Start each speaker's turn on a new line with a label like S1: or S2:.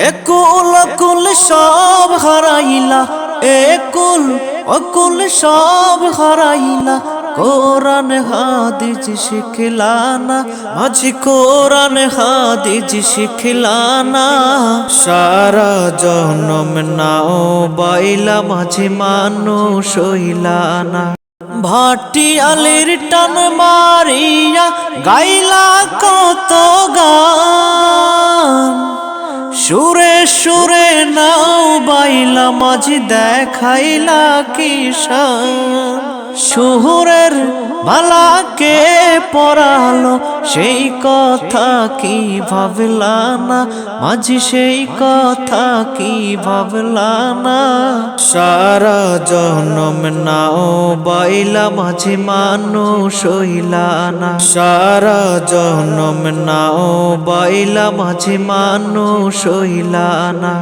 S1: একুল অকুল সব হারাইলা, একুল অকুল সব হারাইলা, কোরআন হাদিস শিখলানা, মাঝি কোরআন হাদিস শিখলানা। সারা জনম নাও বাইলা, মাঝি মানুষ হইলানা। ভাটি আলির টান মারিয়া গাইলা কত গান, সুরে সুরে নাও বাইলা, মাঝি দেখাইলা কিশান। শহরের বালাকে পড়ালো, সেই কথা কি ভাবলা না, মাঝি সেই কথা কি ভাবলা না। সারা জনম নাও বাইলা, মাঝি মানুষ হইলা না। সারা জনম নাও বাইলা, মাঝি মানুষ হইলা না।